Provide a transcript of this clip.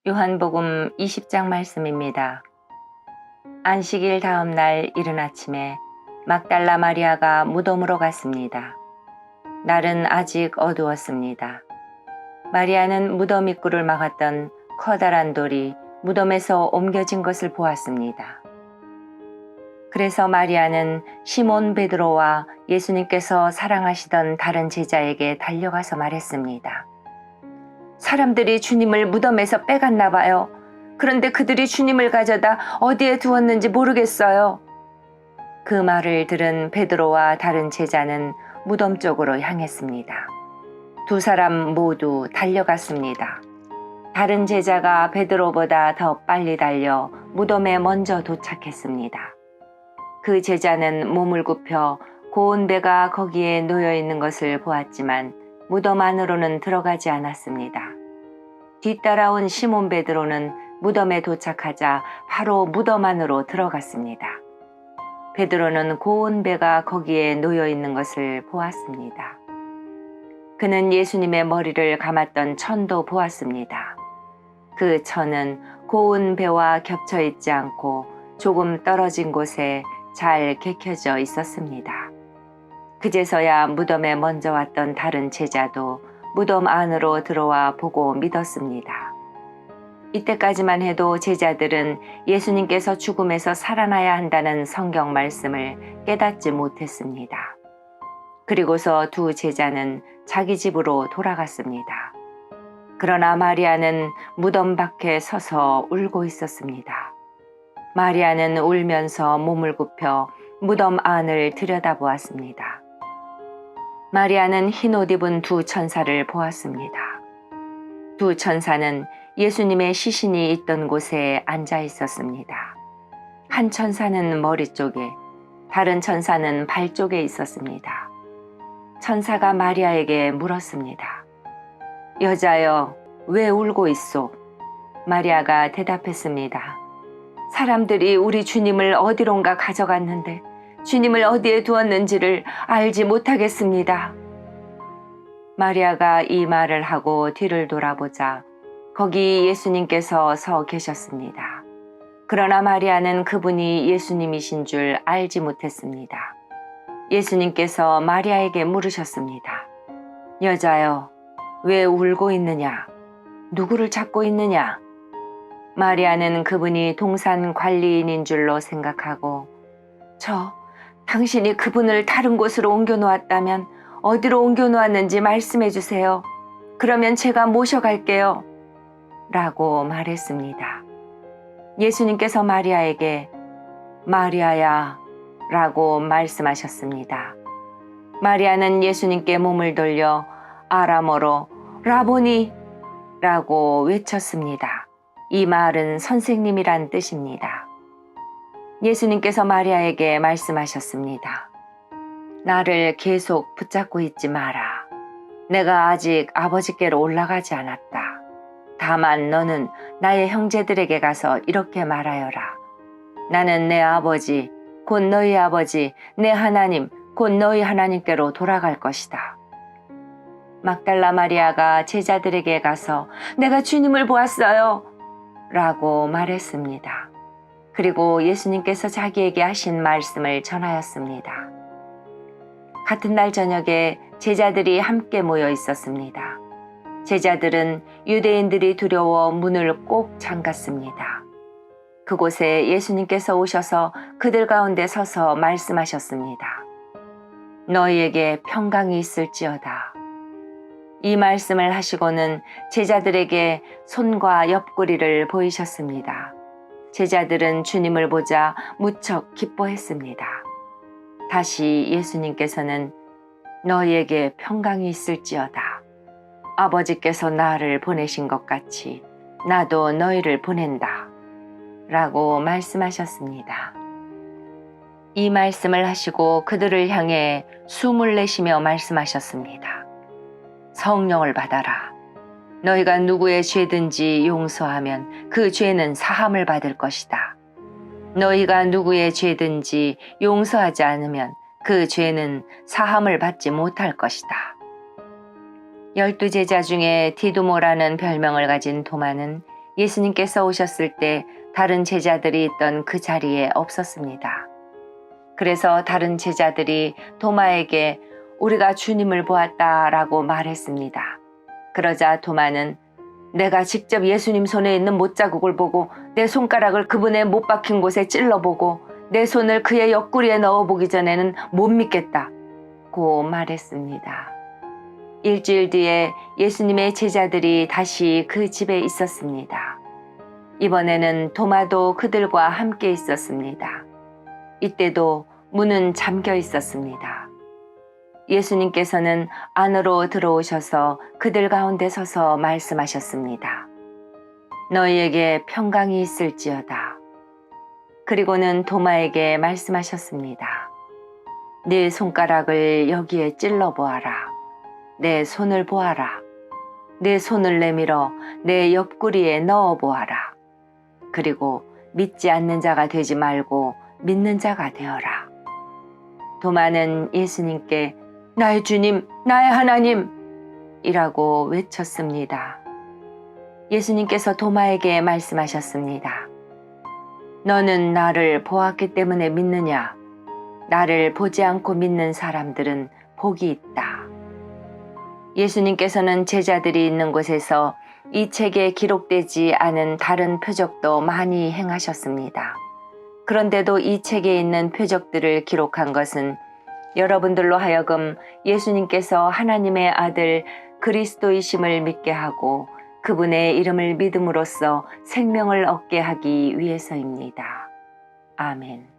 요한복음 20장 말씀입니다. 안식일 다음 날 이른 아침에 막달라 마리아가 무덤으로 갔습니다. 날은 아직 어두웠습니다. 마리아는 무덤 입구를 막았던 커다란 돌이 무덤에서 옮겨진 것을 보았습니다. 그래서 마리아는 시몬 베드로와 예수님께서 사랑하시던 다른 제자에게 달려가서 말했습니다. 사람들이 주님을 무덤에서 빼갔나 봐요. 그런데 그들이 주님을 가져다 어디에 두었는지 모르겠어요. 그 말을 들은 베드로와 다른 제자는 무덤 쪽으로 향했습니다. 두 사람 모두 달려갔습니다. 다른 제자가 베드로보다 더 빨리 달려 무덤에 먼저 도착했습니다. 그 제자는 몸을 굽혀 고운 배가 거기에 놓여 있는 것을 보았지만 무덤 안으로는 들어가지 않았습니다. 뒤따라온 시몬 베드로는 무덤에 도착하자 바로 무덤 안으로 들어갔습니다. 베드로는 고운 배가 거기에 놓여 있는 것을 보았습니다. 그는 예수님의 머리를 감았던 천도 보았습니다. 그 천은 고운 배와 겹쳐 있지 않고 조금 떨어진 곳에 잘 개켜져 있었습니다. 그제서야 무덤에 먼저 왔던 다른 제자도 무덤 안으로 들어와 보고 믿었습니다. 이때까지만 해도 제자들은 예수님께서 죽음에서 살아나야 한다는 성경 말씀을 깨닫지 못했습니다. 그리고서 두 제자는 자기 집으로 돌아갔습니다. 그러나 마리아는 무덤 밖에 서서 울고 있었습니다. 마리아는 울면서 몸을 굽혀 무덤 안을 들여다보았습니다. 마리아는 흰 옷 입은 두 천사를 보았습니다. 두 천사는 예수님의 시신이 있던 곳에 앉아 있었습니다. 한 천사는 머리 쪽에, 다른 천사는 발 쪽에 있었습니다. 천사가 마리아에게 물었습니다. 여자여, 왜 울고 있소? 마리아가 대답했습니다. 사람들이 우리 주님을 어디론가 가져갔는데 주님을 어디에 두었는지를 알지 못하겠습니다. 마리아가 이 말을 하고 뒤를 돌아보자 거기 예수님께서 서 계셨습니다. 그러나 마리아는 그분이 예수님이신 줄 알지 못했습니다. 예수님께서 마리아에게 물으셨습니다. 여자여, 왜 울고 있느냐? 누구를 찾고 있느냐? 마리아는 그분이 동산 관리인인 줄로 생각하고 당신이 그분을 다른 곳으로 옮겨 놓았다면 어디로 옮겨 놓았는지 말씀해 주세요. 그러면 제가 모셔갈게요. 라고 말했습니다. 예수님께서 마리아에게 마리아야 라고 말씀하셨습니다. 마리아는 예수님께 몸을 돌려 아람어로 라보니 라고 외쳤습니다. 이 말은 선생님이란 뜻입니다. 예수님께서 마리아에게 말씀하셨습니다. 나를 계속 붙잡고 있지 마라. 내가 아직 아버지께로 올라가지 않았다. 다만 너는 나의 형제들에게 가서 이렇게 말하여라. 나는 내 아버지, 곧 너희 아버지, 내 하나님, 곧 너희 하나님께로 돌아갈 것이다. 막달라 마리아가 제자들에게 가서 내가 주님을 보았어요. 라고 말했습니다. 그리고 예수님께서 자기에게 하신 말씀을 전하였습니다. 같은 날 저녁에 제자들이 함께 모여 있었습니다. 제자들은 유대인들이 두려워 문을 꼭 잠갔습니다. 그곳에 예수님께서 오셔서 그들 가운데 서서 말씀하셨습니다. 너희에게 평강이 있을지어다. 이 말씀을 하시고는 제자들에게 손과 옆구리를 보이셨습니다. 제자들은 주님을 보자 무척 기뻐했습니다. 다시 예수님께서는 너희에게 평강이 있을지어다. 아버지께서 나를 보내신 것 같이 나도 너희를 보낸다. 라고 말씀하셨습니다. 이 말씀을 하시고 그들을 향해 숨을 내쉬며 말씀하셨습니다. 성령을 받아라. 너희가 누구의 죄든지 용서하면 그 죄는 사함을 받을 것이다. 너희가 누구의 죄든지 용서하지 않으면 그 죄는 사함을 받지 못할 것이다. 12제자 중에 디두모라는 별명을 가진 도마는 예수님께서 오셨을 때 다른 제자들이 있던 그 자리에 없었습니다. 그래서 다른 제자들이 도마에게 우리가 주님을 보았다라고 말했습니다. 그러자 도마는 내가 직접 예수님 손에 있는 못자국을 보고 내 손가락을 그분의 못 박힌 곳에 찔러보고 내 손을 그의 옆구리에 넣어보기 전에는 못 믿겠다고 말했습니다. 일주일 뒤에 예수님의 제자들이 다시 그 집에 있었습니다. 이번에는 도마도 그들과 함께 있었습니다. 이때도 문은 잠겨 있었습니다. 예수님께서는 안으로 들어오셔서 그들 가운데 서서 말씀하셨습니다. 너희에게 평강이 있을지어다. 그리고는 도마에게 말씀하셨습니다. 네 손가락을 여기에 찔러 보아라. 내 손을 보아라. 내 손을 내밀어 내 옆구리에 넣어 보아라. 그리고 믿지 않는 자가 되지 말고 믿는 자가 되어라. 도마는 예수님께 나의 주님, 나의 하나님 이라고 외쳤습니다. 예수님께서 도마에게 말씀하셨습니다. 너는 나를 보았기 때문에 믿느냐? 나를 보지 않고 믿는 사람들은 복이 있다. 예수님께서는 제자들이 있는 곳에서 이 책에 기록되지 않은 다른 표적도 많이 행하셨습니다. 그런데도 이 책에 있는 표적들을 기록한 것은 여러분들로 하여금 예수님께서 하나님의 아들 그리스도이심을 믿게 하고 그분의 이름을 믿음으로써 생명을 얻게 하기 위해서입니다. 아멘.